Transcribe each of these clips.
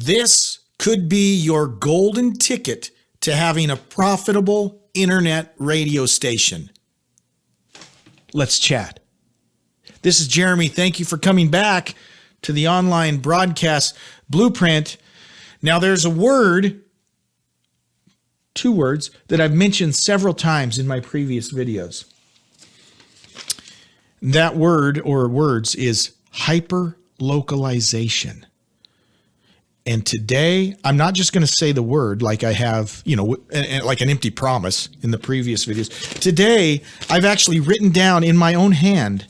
This could be your golden ticket to having a profitable internet radio station. Let's chat. This is Jeremy. Thank you for coming back to the online broadcast blueprint. Now there's a word, two words, that I've mentioned several times in my previous videos. That word or words is hyper-localization. And today, I'm not just going to say the word like I have, like an empty promise in the previous videos. Today, I've actually written down in my own hand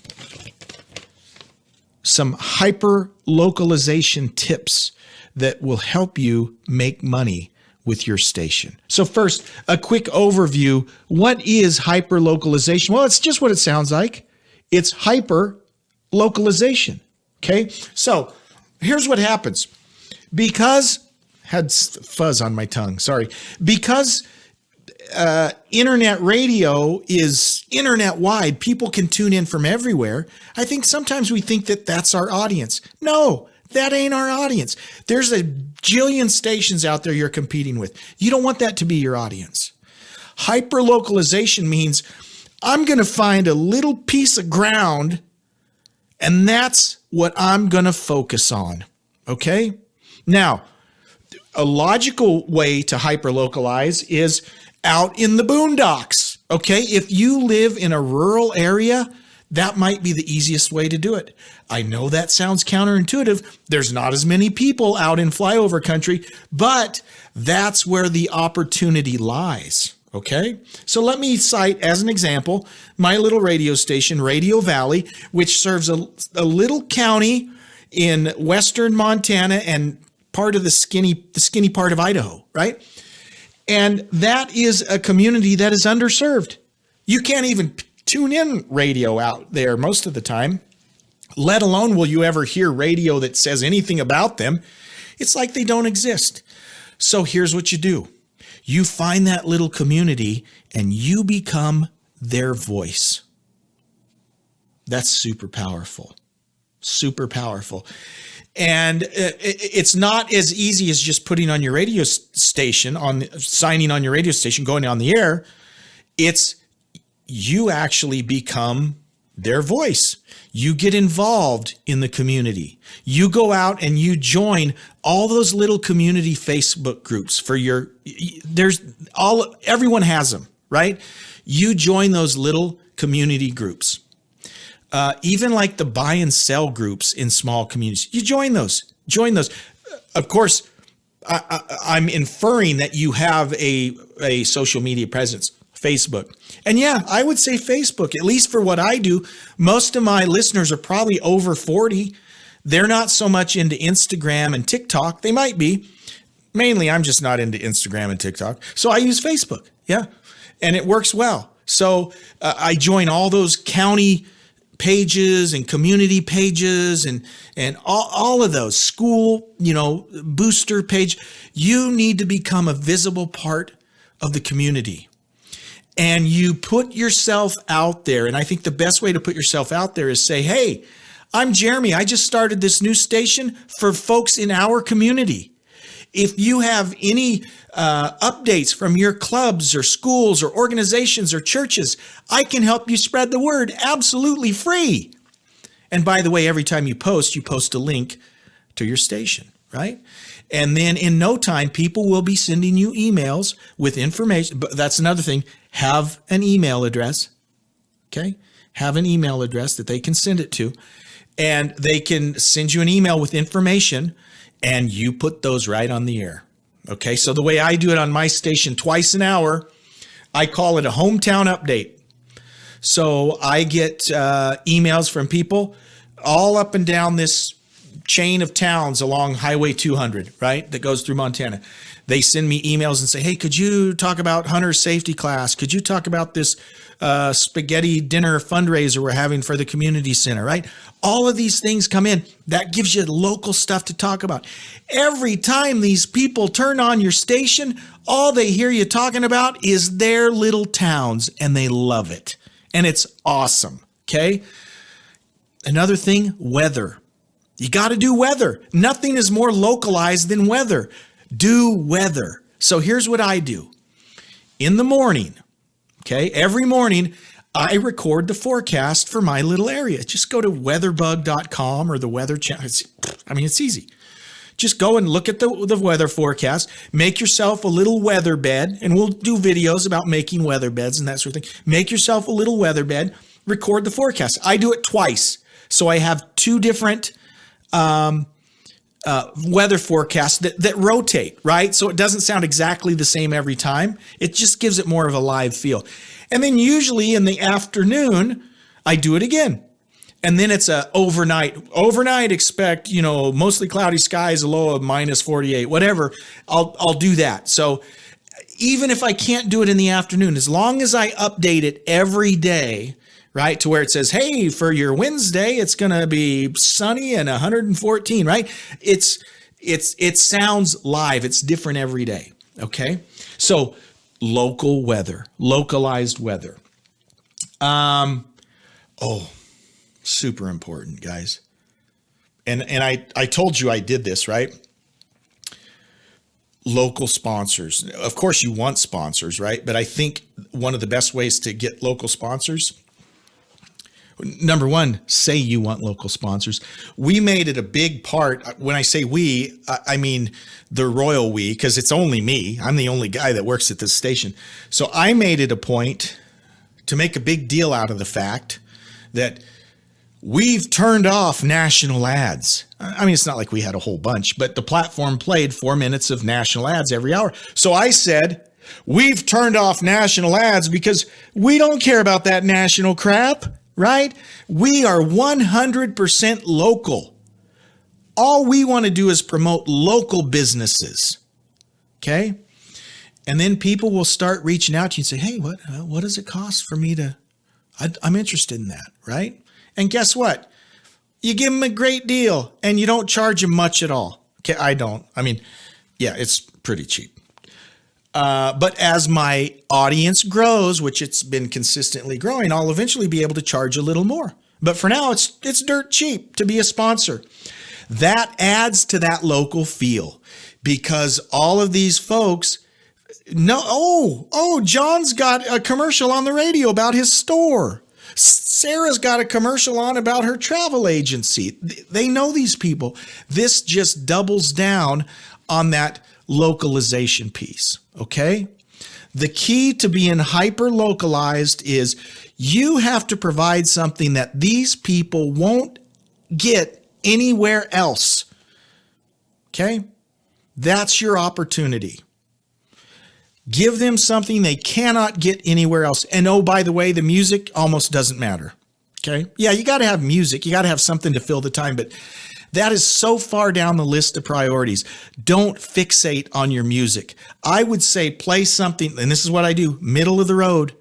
some hyper-localization tips that will help you make money with your station. So first, a quick overview. What is hyper-localization? Well, it's just what it sounds like. It's hyper-localization. Okay? So here's what happens. Because internet radio is internet wide, people can tune in from everywhere. I think sometimes we think that that's our audience. No, that ain't our audience. There's a jillion stations out there you're competing with. You don't want that to be your audience. Hyperlocalization means I'm going to find a little piece of ground, and that's what I'm going to focus on. Okay? Now, a logical way to hyperlocalize is out in the boondocks. Okay? If you live in a rural area, that might be the easiest way to do it. I know that sounds counterintuitive. There's not as many people out in flyover country, but that's where the opportunity lies. Okay? So let me cite as an example my little radio station, Radio Valley, which serves a little county in western Montana and part of the skinny part of Idaho, right? And that is a community that is underserved. You can't even tune in radio out there most of the time, let alone will you ever hear radio that says anything about them. It's like they don't exist. So here's what you do. You find that little community and you become their voice. That's super powerful. Super powerful. And it's not as easy as just putting on your radio station, signing on your radio station, going on the air. It's you actually become their voice. You get involved in the community. You go out and you join all those little community Facebook groups for everyone has them, right? You join those little community groups. Even like the buy and sell groups in small communities, you join those. Of course, I'm inferring that you have a social media presence, Facebook. And yeah, I would say Facebook, at least for what I do. Most of my listeners are probably over 40. They're not so much into Instagram and TikTok. They might be. Mainly, I'm just not into Instagram and TikTok. So I use Facebook. Yeah. And it works well. So I join all those county pages and community pages and all of those school, booster page. You need to become a visible part of the community. And you put yourself out there. And I think the best way to put yourself out there is say, hey, I'm Jeremy. I just started this new station for folks in our community. If you have any updates from your clubs or schools or organizations or churches, I can help you spread the word absolutely free. And by the way, every time you post a link to your station, right? And then in no time, people will be sending you emails with information. But that's another thing. Have an email address, okay? Have an email address that they can send it to. And they can send you an email with information, and you put those right on the air. Okay, so the way I do it on my station twice an hour, I call it a hometown update. So I get emails from people all up and down this chain of towns along Highway 200, right, that goes through Montana. They send me emails and say, hey, could you talk about hunter safety class? Could you talk about this spaghetti dinner fundraiser we're having for the community center, right? All of these things come in. That gives you local stuff to talk about. Every time these people turn on your station, all they hear you talking about is their little towns, and they love it. And it's awesome, okay? Another thing, weather. You got to do weather. Nothing is more localized than weather. Do weather. So here's what I do. In the morning, okay, every morning, I record the forecast for my little area. Just go to weatherbug.com or the Weather Channel. It's easy. Just go and look at the weather forecast. Make yourself a little weather bed, and we'll do videos about making weather beds and that sort of thing. Make yourself a little weather bed. Record the forecast. I do it twice. So I have two different weather forecasts that rotate, right? So it doesn't sound exactly the same every time. It just gives it more of a live feel. And then usually in the afternoon, I do it again. And then it's a overnight. Overnight, expect, mostly cloudy skies, a low of -48, whatever. I'll do that. So even if I can't do it in the afternoon, as long as I update it every day, right, to where it says, hey, for your Wednesday, it's going to be sunny and 114, right? It sounds live. It's different every day, okay? So local weather, localized weather. Super important, guys. And I told you I did this, right? Local sponsors. Of course, you want sponsors, right? But I think one of the best ways to get local sponsors, number one, say you want local sponsors. We made it a big part. When I say we, I mean the royal we, because it's only me. I'm the only guy that works at this station. So I made it a point to make a big deal out of the fact that we've turned off national ads. It's not like we had a whole bunch, but the platform played 4 minutes of national ads every hour. So I said, we've turned off national ads because we don't care about that national crap, right? We are 100% local. All we want to do is promote local businesses, okay? And then people will start reaching out to you and say, hey, what does it cost for me to, I'm interested in that, right? And guess what? You give them a great deal and you don't charge them much at all. Okay, I don't. It's pretty cheap. But as my audience grows, which it's been consistently growing, I'll eventually be able to charge a little more. But for now, it's dirt cheap to be a sponsor. That adds to that local feel because all of these folks know, John's got a commercial on the radio about his store. Sarah's got a commercial on about her travel agency. They know these people. This just doubles down on that localization piece, okay? The key to being hyper localized is you have to provide something that these people won't get anywhere else, okay? That's your opportunity. Give them something they cannot get anywhere else. And oh, by the way, the music almost doesn't matter. Okay. Yeah, you got to have music. You got to have something to fill the time, but that is so far down the list of priorities. Don't fixate on your music. I would say play something, and this is what I do, middle of the road,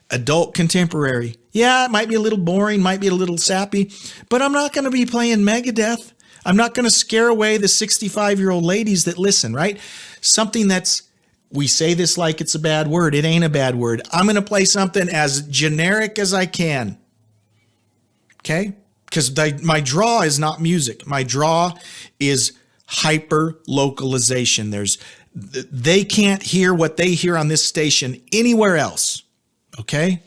adult contemporary. Yeah, it might be a little boring, might be a little sappy, but I'm not going to be playing Megadeth. I'm not going to scare away the 65-year-old ladies that listen, right? Something that's, we say this like it's a bad word. It ain't a bad word. I'm going to play something as generic as I can. Okay? Because my draw is not music. My draw is hyper localization. They can't hear what they hear on this station anywhere else. Okay?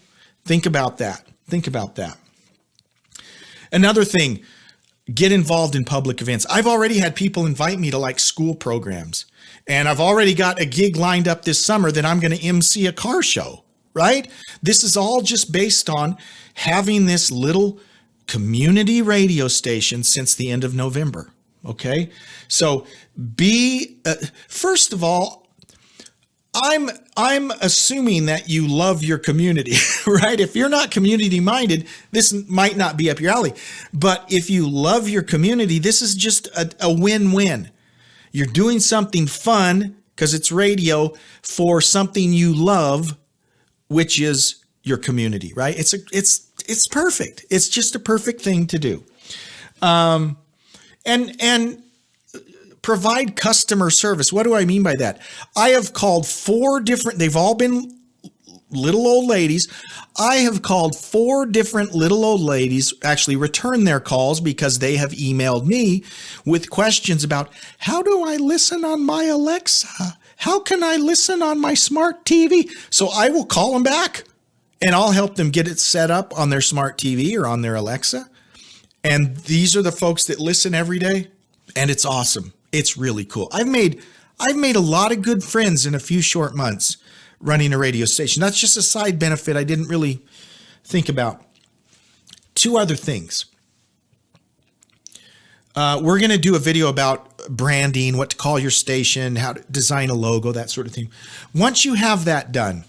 Think about that. Think about that. Another thing, get involved in public events. I've already had people invite me to like school programs. And I've already got a gig lined up this summer that I'm going to MC a car show, right? This is all just based on having this little community radio station since the end of November, okay? So first of all, I'm assuming that you love your community, right? If you're not community minded, this might not be up your alley. But if you love your community, this is just a win-win. You're doing something fun because it's radio for something you love, which is your community, right? It's perfect. It's just a perfect thing to do. And provide customer service. What do I mean by that? I have called 4 different, they've all been little old ladies. I have called 4 different little old ladies, actually returned their calls because they have emailed me with questions about how do I listen on my Alexa? How can I listen on my smart TV? So I will call them back and I'll help them get it set up on their smart TV or on their Alexa. And these are the folks that listen every day. And it's awesome. It's really cool. I've made a lot of good friends in a few short months running a radio station. That's just a side benefit I didn't really think about. 2 other things. We're going to do a video about branding, what to call your station, how to design a logo, that sort of thing. Once you have that done,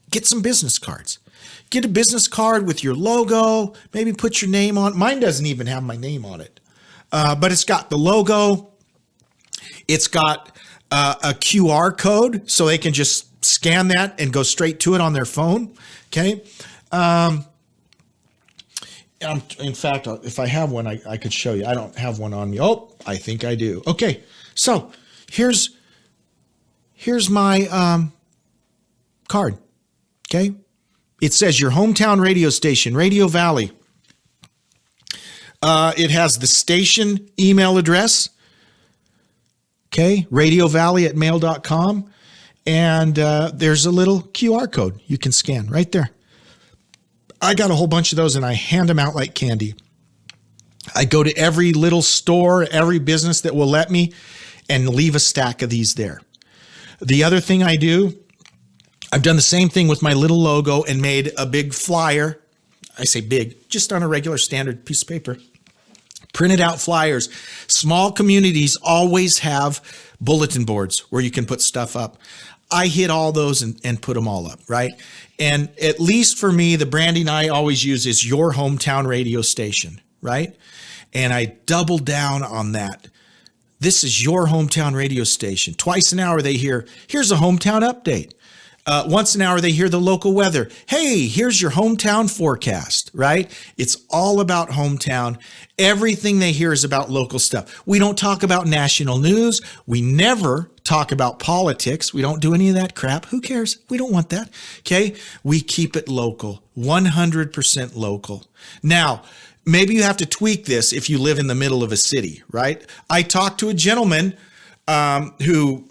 get some business cards. Get a business card with your logo, maybe put your name on. Mine doesn't even have my name on it, but it's got the logo. It's got a QR code, so they can just scan that and go straight to it on their phone. Okay. In fact, if I have one, I could show you. I don't have one on me. Oh, I think I do. Okay. So here's my card. Okay. It says your hometown radio station, Radio Valley. It has the station email address. Okay, radiovalley@mail.com. And there's a little QR code you can scan right there. I got a whole bunch of those and I hand them out like candy. I go to every little store, every business that will let me, and leave a stack of these there. The other thing I do, I've done the same thing with my little logo and made a big flyer. I say big, just on a regular standard piece of paper. Printed out flyers. Small communities always have bulletin boards where you can put stuff up. I hit all those and put them all up, right? And at least for me, the branding I always use is your hometown radio station, right? And I double down on that. This is your hometown radio station. Twice an hour they hear, here's a hometown update. Once an hour, they hear the local weather. Hey, here's your hometown forecast, right? It's all about hometown. Everything they hear is about local stuff. We don't talk about national news. We never talk about politics. We don't do any of that crap. Who cares? We don't want that. Okay. We keep it local, 100% local. Now, maybe you have to tweak this if you live in the middle of a city, right? I talked to a gentleman who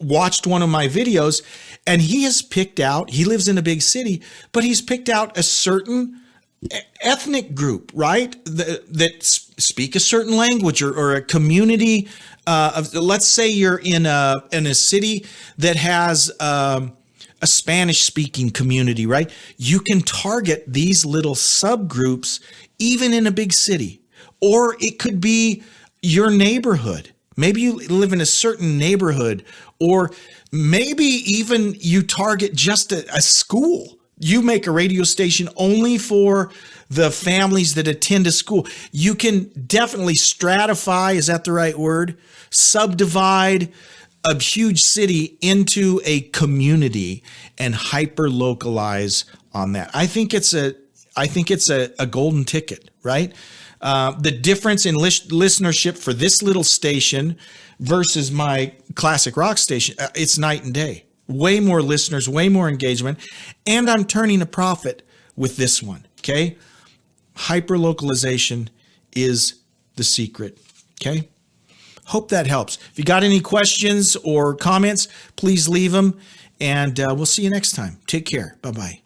watched one of my videos, and he has picked out, he lives in a big city, but he's picked out a certain ethnic group, right? That speak a certain language or a community of, let's say you're in a city that has a Spanish speaking community, right? You can target these little subgroups even in a big city, or it could be your neighborhood. Maybe you live in a certain neighborhood, or maybe even you target just a school. You make a radio station only for the families that attend a school. You can definitely stratify, is that the right word? Subdivide a huge city into a community and hyper localize on that. I think it's a golden ticket, right? The difference in listenership for this little station versus my classic rock station, it's night and day. Way more listeners, way more engagement, and I'm turning a profit with this one, okay? Hyper-localization is the secret, okay? Hope that helps. If you got any questions or comments, please leave them, and we'll see you next time. Take care. Bye-bye.